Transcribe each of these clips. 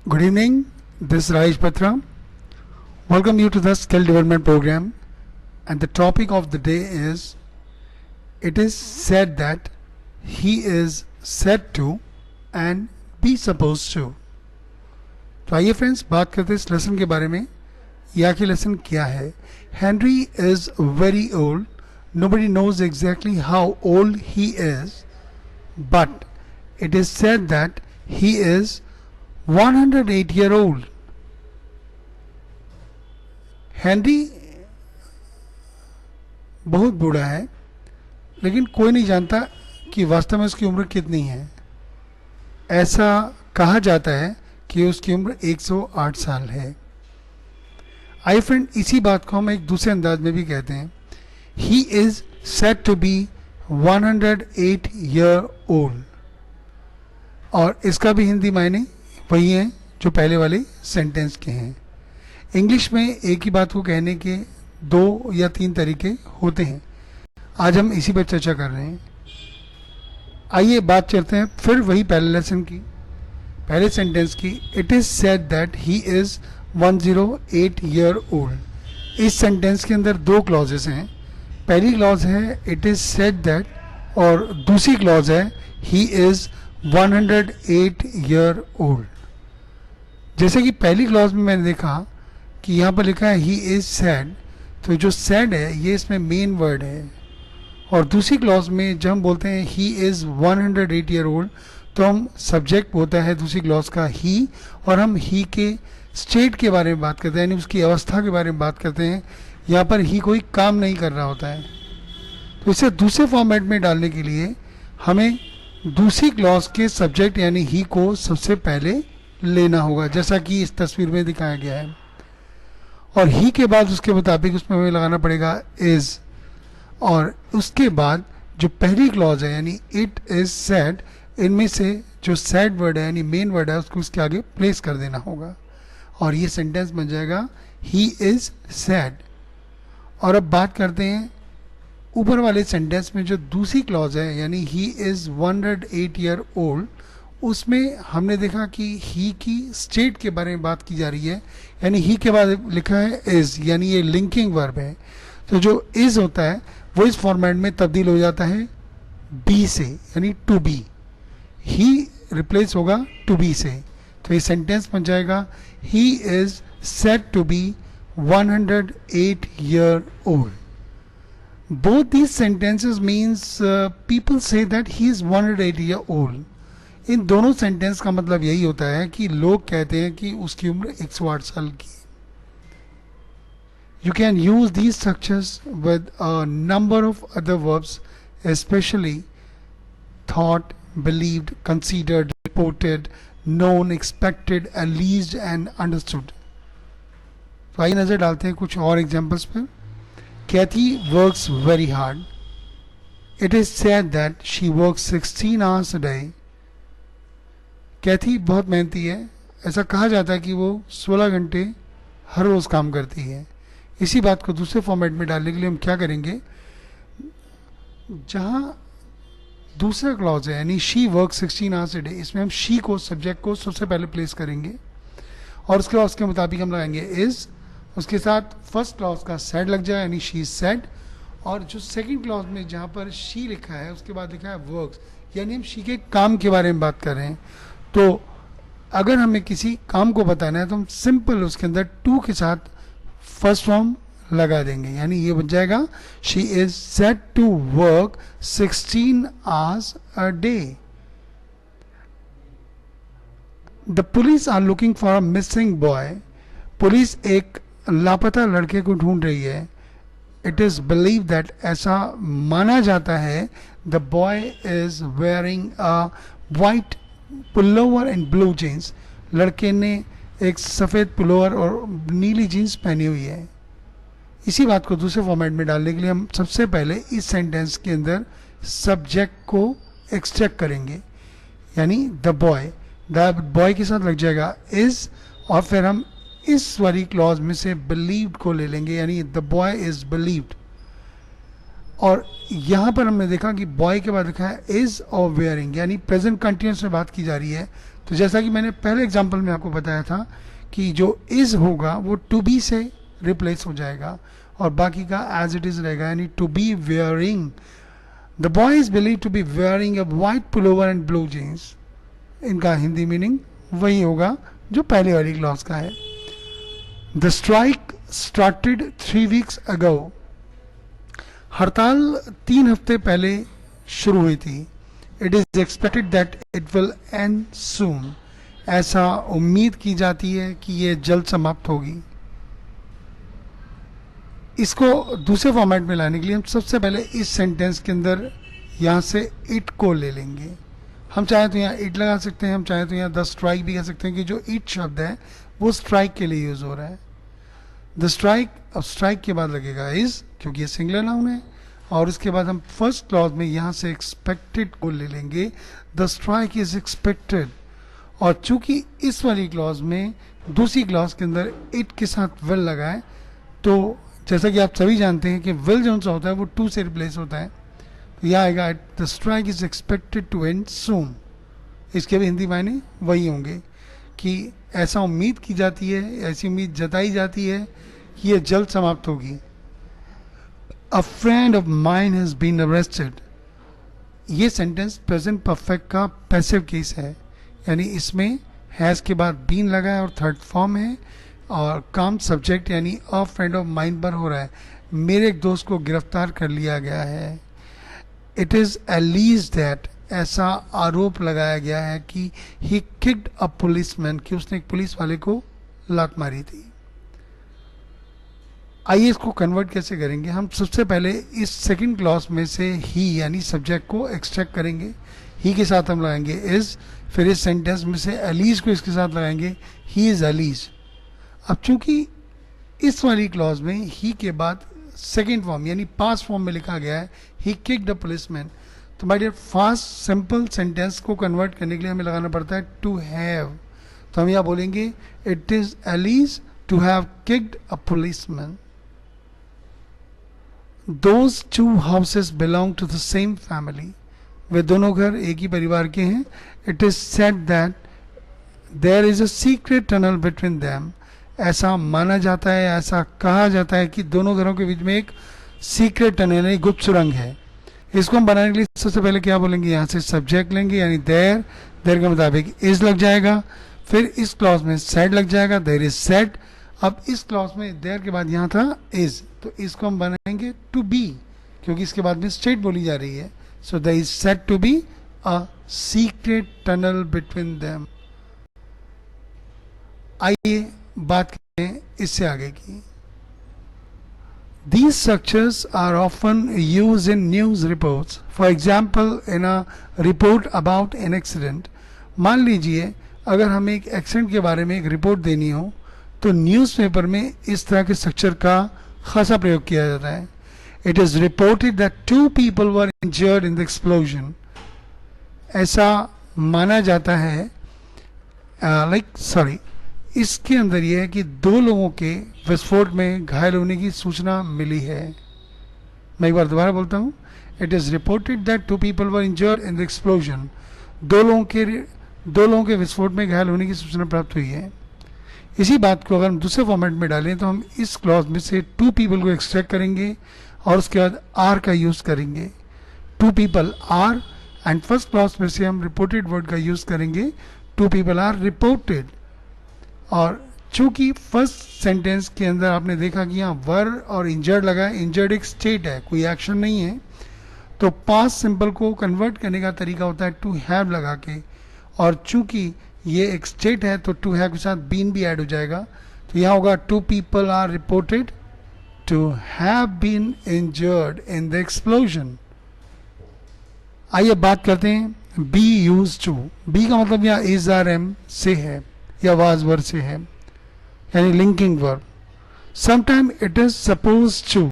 Good evening, this is Rajesh Patra. Welcome you to the Skill Development Program, and the topic of the day is it is said that he is said to and be supposed to. तो आइए friends बात करते हैं इस lesson के बारे में. यह आखिर लेसन क्या है? Henry is very old. Nobody knows exactly how old he is, but it is said that he is 108-year-old. Henry बहुत बूढ़ा है, लेकिन कोई नहीं जानता कि वास्तव में उसकी उम्र कितनी है. ऐसा कहा जाता है कि उसकी उम्र 108 साल है. आई फ्रेंड, इसी बात को हम एक दूसरे अंदाज में भी कहते हैं. He is said to be 108 year old. और इसका भी हिंदी मायने वही हैं जो पहले वाले सेंटेंस के हैं. इंग्लिश में एक ही बात को कहने के 2 या 3 तरीके होते हैं. आज हम इसी पर चर्चा कर रहे हैं. आइए बात करते हैं फिर वही पहले लेसन की, पहले सेंटेंस की. It is said that he is 108 year old. इस सेंटेंस के अंदर 2 क्लॉजेस हैं. पहली क्लॉज है इट इज सेड दैट, और दूसरी क्लॉज है ही इज 108 ईयर ओल्ड. जैसे कि पहली क्लॉज में मैंने देखा कि यहाँ पर लिखा है ही इज सैड, तो जो सैड है ये इसमें मेन वर्ड है. और दूसरी क्लॉज में जब हम बोलते हैं ही इज 108 ईयर ओल्ड, तो हम सब्जेक्ट होता है दूसरी क्लॉज का ही, और हम ही के स्टेट के बारे में बात करते हैं, यानी उसकी अवस्था के बारे में बात करते हैं. यहाँ पर ही कोई काम नहीं कर रहा होता है. तो इसे दूसरे फॉर्मेट में डालने के लिए हमें दूसरी क्लॉज के सब्जेक्ट यानी ही को सबसे पहले लेना होगा, जैसा कि इस तस्वीर में दिखाया गया है. और ही के बाद उसके मुताबिक उसमें हमें लगाना पड़ेगा इज, और उसके बाद जो पहली क्लॉज है यानी इट इज सैड, इनमें से जो सैड वर्ड है यानी मेन वर्ड है उसको उसके आगे प्लेस कर देना होगा, और ये सेंटेंस बन जाएगा ही इज सैड. और अब बात करते हैं ऊपर वाले सेंटेंस में जो दूसरी क्लॉज है यानी ही इज 108 ईयर ओल्ड. उसमें हमने देखा कि ही की स्टेट के बारे में बात की जा रही है, यानी ही के बाद लिखा है इज, यानी ये लिंकिंग वर्ब है. तो जो इज होता है वो इस फॉर्मेट में तब्दील हो जाता है बी से, यानी टू बी. ही रिप्लेस होगा टू बी से. तो ये सेंटेंस बन जाएगा he is said to be 108 year old. Both these sentences means people say that he is 108 year old. इन दोनों सेंटेंस का मतलब यही होता है कि लोग कहते हैं कि उसकी उम्र 108 साल की. You can use these structures with a number of other verbs, especially thought, believed, considered, reported, known, expected, alleged and understood. तो आइए नजर डालते हैं कुछ और एग्जांपल्स पर. Kathy works very hard. It is said that she works 16 hours a day. कैथी बहुत मेहनती है. ऐसा कहा जाता है कि वो 16 घंटे हर रोज़ काम करती है. इसी बात को दूसरे फॉर्मेट में डालने के लिए हम क्या करेंगे, जहाँ दूसरा क्लॉज है यानी she work 16 hours a day, इसमें हम शी को सब्जेक्ट को सबसे पहले प्लेस करेंगे, और उसके बाद उसके मुताबिक हम लगाएंगे इज. उसके साथ फर्स्ट क्लॉज का सैड लग जाए यानी शी इज सैड, और जो सेकंड क्लॉज में जहाँ पर शी लिखा है उसके बाद लिखा है वर्क्स, यानी हम शी के काम के बारे में बात कर रहे हैं. तो अगर हमें किसी काम को बताना है तो हम सिंपल उसके अंदर टू के साथ फर्स्ट फॉर्म लगा देंगे, यानी ये बन जाएगा she is said to work 16 hours a day. The police are looking for a missing boy. Police एक लापता लड़के को ढूंढ रही है. इट इज बिलीव दैट, ऐसा माना जाता है, the boy is wearing a white pullover and blue jeans. लड़के ने एक सफ़ेद पुलोवर और नीली जीन्स पहनी हुई है. इसी बात को दूसरे फॉर्मेट में डालने के लिए हम सबसे पहले इस सेंटेंस के अंदर सब्जेक्ट को एक्सट्रैक्ट करेंगे, यानी द बॉय के साथ लग जाएगा इज, और फिर हम इस वाली क्लॉज में से बिलीव्ड को ले लेंगे, यानी द बॉय इज बिलीव्ड. और यहाँ पर हमने देखा कि बॉय के बाद लिखा है इज और वेयरिंग, यानी प्रेजेंट कंटिन्यूस में बात की जा रही है। तो जैसा कि मैंने पहले एग्जांपल में आपको बताया था कि जो इज होगा वो टू बी से रिप्लेस हो जाएगा और बाकी का एज इट इज रहेगा, यानी to be wearing. The boy is believe to be wearing a white pullover and blue jeans. इनका हिंदी मीनिंग वही होगा जो पहले वाली क्लॉज का है। The strike started 3 weeks ago। हड़ताल 3 हफ्ते पहले शुरू हुई थी। It is expected that it will and soon. ऐसा उम्मीद की जाती है कि ये जल्द समाप्त होगी। इसको दूसरे फॉर्मेट में लाने के लिए हम सबसे पहले इस सेंटेंस के अंदर यहाँ से इट को ले लेंगे। हम चाहे तो यहाँ इट लगा सकते हैं, हम चाहे तो यहाँ द स्ट्राइक भी कह सकते हैं कि जो इट शब्द है वो स्ट्राइक के लिए यूज हो रहा है। द स्ट्राइक, अब स्ट्राइक के बाद लगेगा इज क्योंकि ये सिंगुलर नाउन है, और उसके बाद हम फर्स्ट क्लॉज में यहाँ से एक्सपेक्टेड को ले लेंगे। The strike is expected. और चूंकि इस वाली क्लॉज में दूसरी क्लॉज के अंदर इट के साथ विल लगा है, तो जैसा कि आप सभी जानते हैं कि विल जो सा होता है वो टू से रिप्लेस होता है। तो यह आएगा the strike is expected to end soon. इसके भी हिंदी मायने वही होंगे कि ऐसा उम्मीद की जाती है, ऐसी उम्मीद जताई जाती है कि ये जल्द समाप्त होगी। A friend of mine has been arrested. ये सेंटेंस प्रेजेंट परफेक्ट का पैसिव केस है, यानी इसमें हैज के बाद बीन लगा है और थर्ड फॉर्म है और काम सब्जेक्ट यानी अ फ्रेंड ऑफ माइन पर हो रहा है। मेरे एक दोस्त को गिरफ्तार कर लिया गया है। इट इज एलीज दैट, ऐसा आरोप लगाया गया है कि ही किक्ड अ पुलिसमैन, कि उसने एक पुलिस वाले को लात मारी थी। आइए इसको कन्वर्ट कैसे करेंगे। हम सबसे पहले इस सेकंड क्लॉज में से ही यानी सब्जेक्ट को एक्सट्रैक्ट करेंगे। ही के साथ हम लगाएंगे इज, फिर इस सेंटेंस में से एलीज को इसके साथ लगाएंगे, ही इज एलीज। अब चूंकि इस वाली क्लॉज में ही के बाद सेकेंड फॉर्म यानी पास्ट फॉर्म में लिखा गया है ही किक्ड अ पुलिसमैन, तो my dear fast simple sentence को कन्वर्ट करने के लिए हमें लगाना पड़ता है टू हैव। तो हम यहाँ बोलेंगे it is alleged to have kicked a policeman. Those two houses belong to the same family। वे दोनों घर एक ही परिवार के हैं। It is said that there is a secret tunnel between them। ऐसा माना जाता है, ऐसा कहा जाता है कि दोनों घरों के बीच में एक सीक्रेट टनल यानी गुप्त सुरंग है। इसको हम बनाने के लिए सबसे पहले क्या बोलेंगे, यहाँ से सब्जेक्ट लेंगे यानी देयर, देयर के मुताबिक इज लग जाएगा, फिर इस क्लॉज में सेड लग जाएगा, देयर इज सेड। अब इस क्लॉज में देयर के बाद यहाँ था इज, तो इसको हम बनाएंगे टू बी क्योंकि इसके बाद में स्टेट बोली जा रही है। So there is said to be a secret tunnel between them. आइए बात करें इससे आगे की। These structures are often used in news reports. For example, in a report about an accident. मान लीजिए अगर हमें एक एक्सीडेंट के बारे में एक रिपोर्ट देनी हो तो न्यूज़पेपर में इस तरह के स्ट्रक्चर का खासा प्रयोग किया जाता है। It is reported that 2 people were injured in the explosion. ऐसा माना जाता है इसके अंदर यह है कि 2 लोगों के विस्फोट में घायल होने की सूचना मिली है। मैं एक बार दोबारा बोलता हूँ, it is reported that 2 people were injured in the explosion. 2 लोगों के विस्फोट में घायल होने की सूचना प्राप्त हुई है। इसी बात को अगर हम दूसरे फॉर्मेट में डालें तो हम इस क्लॉज में से 2 people को एक्सट्रैक्ट करेंगे और उसके बाद आर का यूज करेंगे। 2 people are, and first clause में से हम रिपोर्टेड वर्ड का यूज करेंगे, 2 people आर रिपोर्टेड। और चूंकि फर्स्ट सेंटेंस के अंदर आपने देखा कि यहाँ वर और इंजर्ड लगा है, इंजर्ड एक स्टेट है, कोई एक्शन नहीं है, तो पास्ट सिंपल को कन्वर्ट करने का तरीका होता है टू हैव लगा के, और चूंकि ये एक स्टेट है तो टू हैव के साथ बीन भी ऐड हो जाएगा। तो यहाँ होगा 2 people are reported to have been injured in the explosion. आइए बात करते हैं बी यूज टू। बी का मतलब यहाँ इज आर एम से है या वाज वर से है, यानी linking verb. Sometime it is suppose to.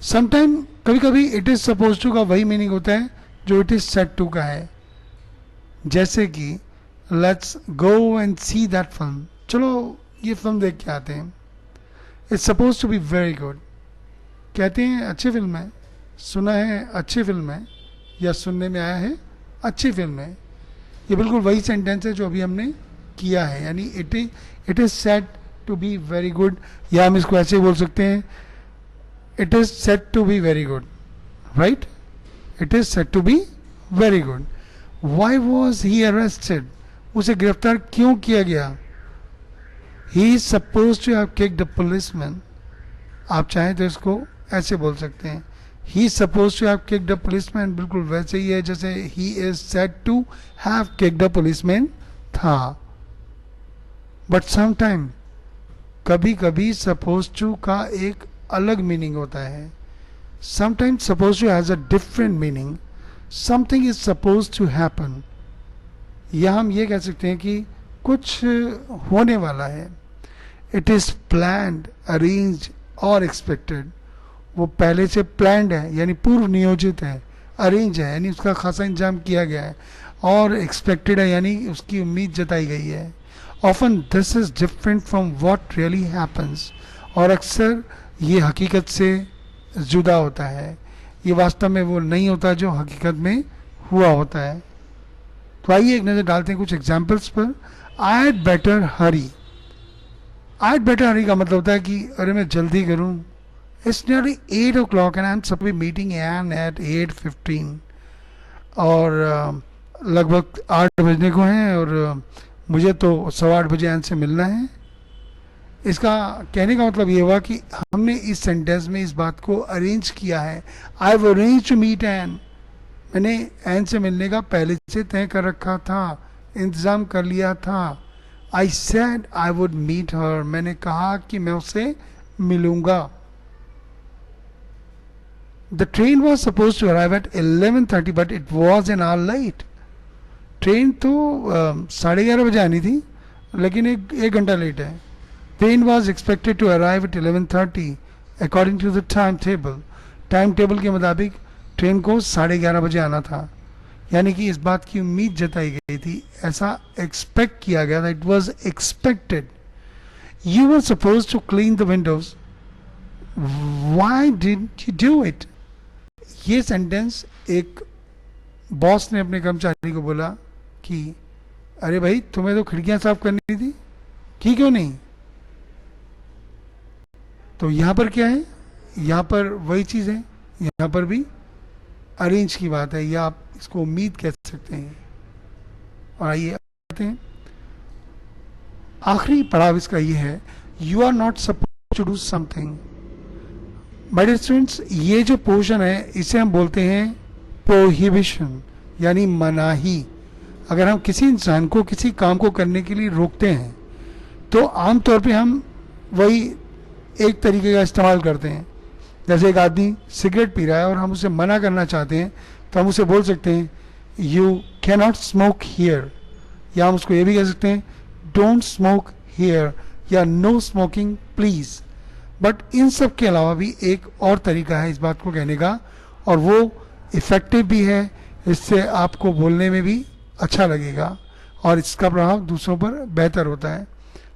Sometime कभी कभी इट इज सपोज टू का वही मीनिंग होता है जो इट इज सेड टू का है। जैसे कि let's go and see that film, चलो ये फिल्म देख के आते हैं। It's suppose to be very good, कहते हैं अच्छी फिल्म है सुना है अच्छी फिल्म है, या सुनने में आया है अच्छी फिल्म है। ये बिल्कुल वही सेंटेंस है जो अभी हमने किया है, यानी it is set to be very good, या हम इसको ऐसे बोल सकते हैं it is set to be very good, right? It is set to be very good. Why was he arrested? उसे गिरफ्तार क्यों किया गया? He is suppose to have kicked the policeman. आप चाहें तो इसको ऐसे बोल सकते हैं, he is suppose to have kicked the policeman, बिल्कुल वैसे ही है जैसे he is said to have kicked the policeman था। बट समटाइम, कभी कभी सपोज टू का एक अलग मीनिंग होता है। Sometimes suppose to has a different meaning. Something is suppose to happen, या हम ये कह सकते हैं कि कुछ होने वाला है। इट इज प्लान्ड, अरेंज्ड और एक्सपेक्टेड। वो पहले से प्लान्ड है यानी पूर्व नियोजित है, अरेंज है यानी उसका खासा इंतजाम किया गया है, और एक्सपेक्टेड है यानी उसकी उम्मीद जताई गई है। Often this is different from what really happens, और अक्सर ये हकीकत से जुदा होता है, ये वास्तव में वो नहीं होता जो हकीकत में हुआ होता है। तो आइए एक नज़र डालते हैं कुछ एग्जाम्पल्स पर। I had better hurry. I had better hurry का मतलब होता है कि अरे मैं जल्दी करूं। It's nearly 8 o'clock and I am supply meeting Ann at 8:15, और लगभग 8 बजने को हैं और मुझे तो 8:15 बजे एन से मिलना है। इसका कहने का मतलब ये हुआ कि हमने इस सेंटेंस में इस बात को अरेंज किया है। I have arrange to meet Ann, मैंने एन से मिलने का पहले से तय कर रखा था, इंतज़ाम कर लिया था। I said I would meet her, मैंने कहा कि मैं उससे मिलूंगा। The train was suppose to arrive at 11:30 but it was an hour late. Train तो 11:30 बजे आनी थी, लेकिन एक घंटा लेट है। Train was expected to arrive at 11:30 according to the time table. Time table के मुताबिक ट्रेन को 11:30 बजे आना था, यानी कि इस बात की उम्मीद जताई गई थी, ऐसा एक्सपेक्ट किया गया था। It was expected. You were suppose to clean the windows, why did you do it? ये सेंटेंस एक बॉस ने अपने कर्मचारी को बोला कि अरे भाई तुम्हें तो खिड़कियां साफ करनी थी, की क्यों नहीं? तो यहां पर क्या है? यहां पर वही चीज है, यहां पर भी अरेंज की बात है, या आप इसको उम्मीद कह सकते हैं। और आइए आते हैं, आखिरी पड़ाव इसका ये है, you are not suppose to do something. My dear students, ये जो पोर्शन है इसे हम बोलते हैं प्रोहिबिशन, यानी मनाही। अगर हम किसी इंसान को किसी काम को करने के लिए रोकते हैं तो आमतौर पे हम वही एक तरीके का इस्तेमाल करते हैं। जैसे एक आदमी सिगरेट पी रहा है और हम उसे मना करना चाहते हैं तो हम उसे बोल सकते हैं you can not smoke here, या हम उसको ये भी कह सकते हैं डोंट स्मोक हियर, या नो स्मोकिंग प्लीज। बट इन सब के अलावा भी एक और तरीका है इस बात को कहने का, और वो इफेक्टिव भी है, इससे आपको बोलने में भी अच्छा लगेगा और इसका प्रभाव दूसरों पर बेहतर होता है।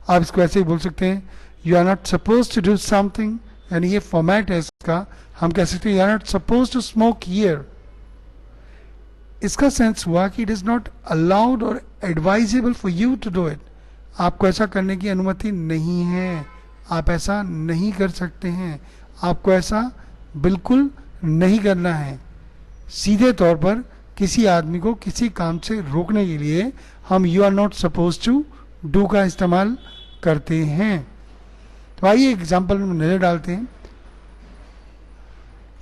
आप इसको ऐसे ही बोल सकते हैं, you are not suppose to do something, यानी ये फॉर्मेट है इसका। हम कह सकते हैं you are not suppose to smoke here. इसका सेंस हुआ कि इट इज नॉट अलाउड और advisable for you to do it. आपको ऐसा करने की अनुमति नहीं है, आप ऐसा नहीं कर सकते हैं, आपको ऐसा बिल्कुल नहीं करना है। सीधे तौर पर किसी आदमी को किसी काम से रोकने के लिए हम you are not suppose to do का इस्तेमाल करते हैं। तो आइए एग्जाम्पल में नजर डालते हैं।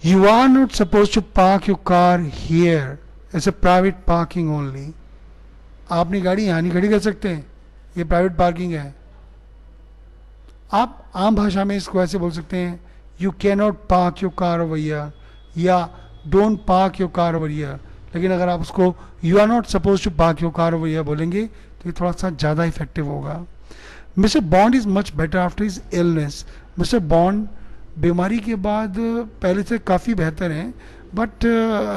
You are not suppose to park your car here, it's a private parking only. आप अपनी गाड़ी यहाँ नहीं खड़ी कर सकते, ये प्राइवेट पार्किंग है। आप आम भाषा में इसको ऐसे बोल सकते हैं, you can not park your car over here, या don't park your car over here. लेकिन अगर आप उसको you are not suppose to park your car over here बोलेंगे तो ये थोड़ा सा ज़्यादा इफेक्टिव होगा। Mister Bond is much better after his illness. Mister Bond बीमारी के बाद पहले से काफ़ी बेहतर हैं, but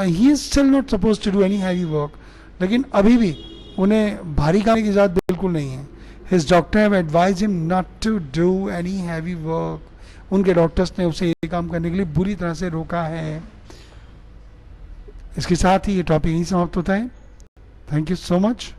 he is still not suppose to do any heavy work. लेकिन अभी भी उन्हें भारी काम की इजाज़त बिल्कुल नहीं है। His doctor have advise him not to do any heavy work. उनके डॉक्टर्स ने उसे ये काम करने के लिए बुरी तरह से रोका है। इसके साथ ही ये टॉपिक यहीं समाप्त होता है। Thank you so much.